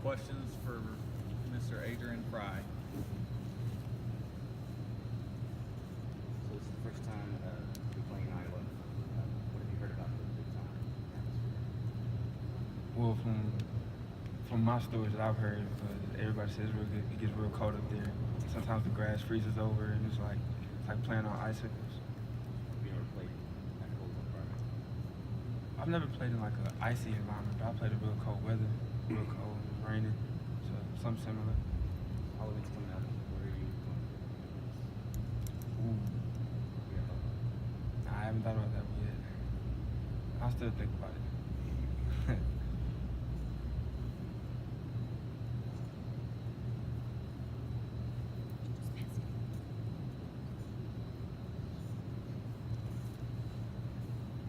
questions for Mr. Adrian Frye. So this is the first time you're playing in Iowa. What have you heard about the big time atmosphere? Well, from my stories that I've heard, everybody says it's real good. It gets real cold up there. Sometimes the grass freezes over, and it's like playing on icicles. Have you ever played in that cold environment? I've never played in like an icy environment, but I played in real cold weather, real cold, raining, so something similar. Halloween's coming up. Where are you going? Ooh, Yeah. nah, I haven't thought about that one yet. I'll still think about it.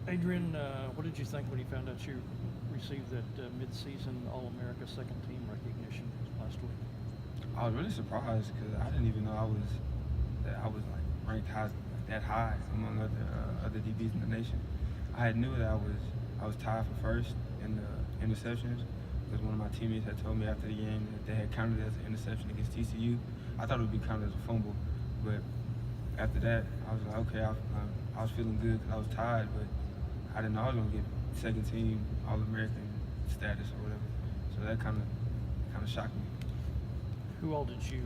Adrian, what did you think when you found out you received that mid-season All-America second team recognition last week? I was really surprised because I didn't even know I was like ranked that high among other DBs in the nation. I knew that I was tied for first in the interceptions because one of my teammates had told me after the game that they had counted it as an interception against TCU. I thought it would be counted as a fumble, but after that I was like, okay, I was feeling good because I was tied, but I didn't know I was gonna get second team All-American status or whatever. So that kind of shocked me. Who all did you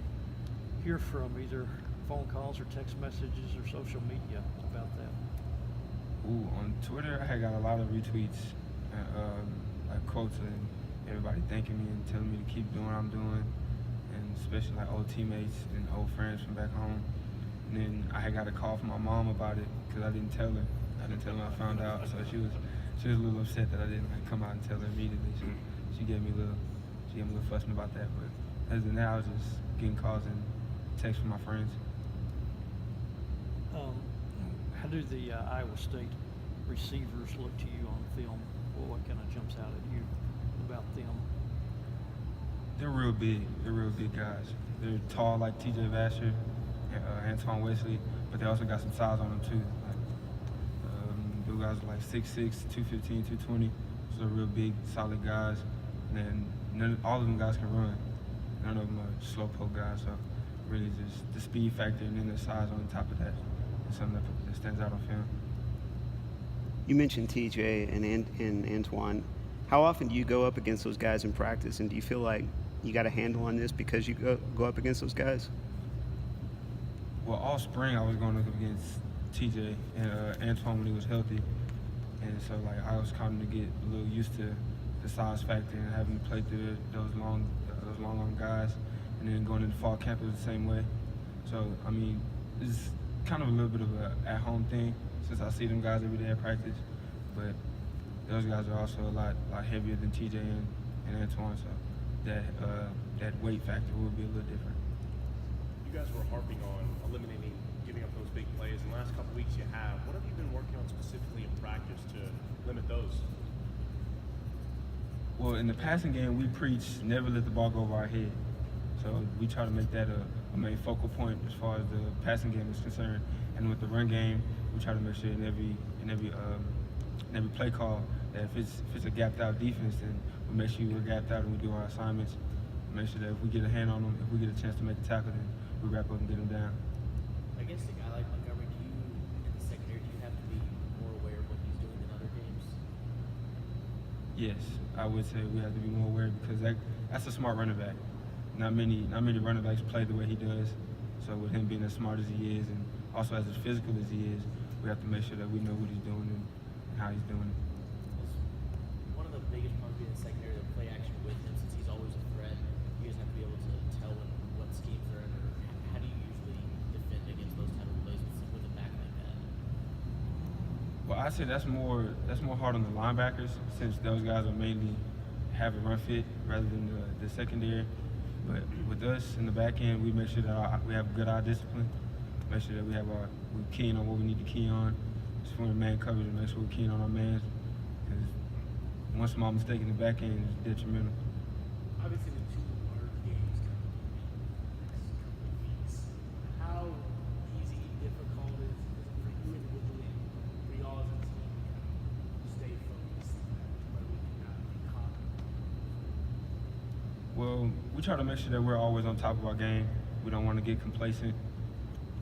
hear from, either phone calls or text messages or social media about that? Ooh, on Twitter, I had got a lot of retweets, like quotes and everybody thanking me and telling me to keep doing what I'm doing, and especially like old teammates and old friends from back home. And then I had got a call from my mom about it because I didn't tell her. I didn't tell her I found out, so she was a little upset that I didn't like come out and tell her immediately. So she gave me a little fussing about that. But other than that, I was just getting calls and texts from my friends. How do the Iowa State receivers look to you on film? What kind of jumps out at you about them? They're real big. They're real big guys. They're tall like T.J. Vasher and Antoine Wesley, but they also got some size on them too. Those guys are like 6'6", 215, 220. So they're real big, solid guys. And then all of them guys can run. None of them are slowpoke guys. So really just the speed factor and then the size on top of that is something that stands out on film. You mentioned TJ and Antoine. How often do you go up against those guys in practice, and do you feel like you got a handle on this because you go up against those guys? Well, all spring I was going up against TJ and Antoine when he was healthy, and so like I was kind of to get a little used to the size factor and having to play through those long guys, and then going into fall camp it was the same way. So I mean, it's kind of a little bit of a at-home thing since I see them guys every day at practice, but those guys are also a lot heavier than TJ and Antoine, so that weight factor will be a little different. You guys were harping on eliminating giving up those big plays. In the last couple weeks you have. What have you been working on specifically in practice to limit those? Well, in the passing game, we preach never let the ball go over our head. So we try to make that a main focal point as far as the passing game is concerned. And with the run game, we try to make sure in every play call that if it's a gapped out defense, then we make sure we're gapped out and we do our assignments. Make sure that if we get a hand on them, if we get a chance to make a tackle, then we wrap up and get them down. Against a guy like Montgomery, in the secondary, do you have to be more aware of what he's doing than other games? Yes, I would say we have to be more aware because that's a smart running back. Not many running backs play the way he does. So with him being as smart as he is and also as physical as he is, we have to make sure that we know what he's doing and how he's doing it. One of the biggest problems being in the secondary, the play action with him, since he's always a threat, you guys have to be able to tell what schemes they're in, or how do you usually defend against those type of plays with a back like that? Well, I say that's more hard on the linebackers since those guys are mainly have a run fit rather than the secondary. But with us in the back end, we make sure that we have good eye discipline. Make sure that we're keying on what we need to key on. Just when we're man coverage, make sure we're keying on our mans. Because one small mistake in the back end is detrimental. Obviously, the two hard games coming in the next couple of weeks. How easy, difficult is it for you individually, for y'all as a team, to kind of stay focused, where we cannot be caught? Well, we try to make sure that we're always on top of our game. We don't want to get complacent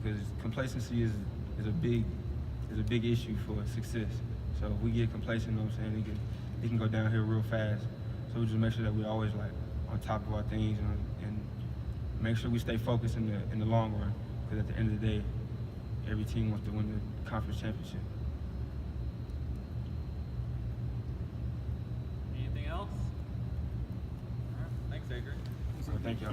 because complacency is a big issue for success. So if we get complacent, you know what I'm saying, it can go downhill real fast. So we just make sure that we're always like on top of our things and make sure we stay focused in the long run. Because at the end of the day, every team wants to win the conference championship. Anything else? All right. Thanks, Adrian. So thank y'all.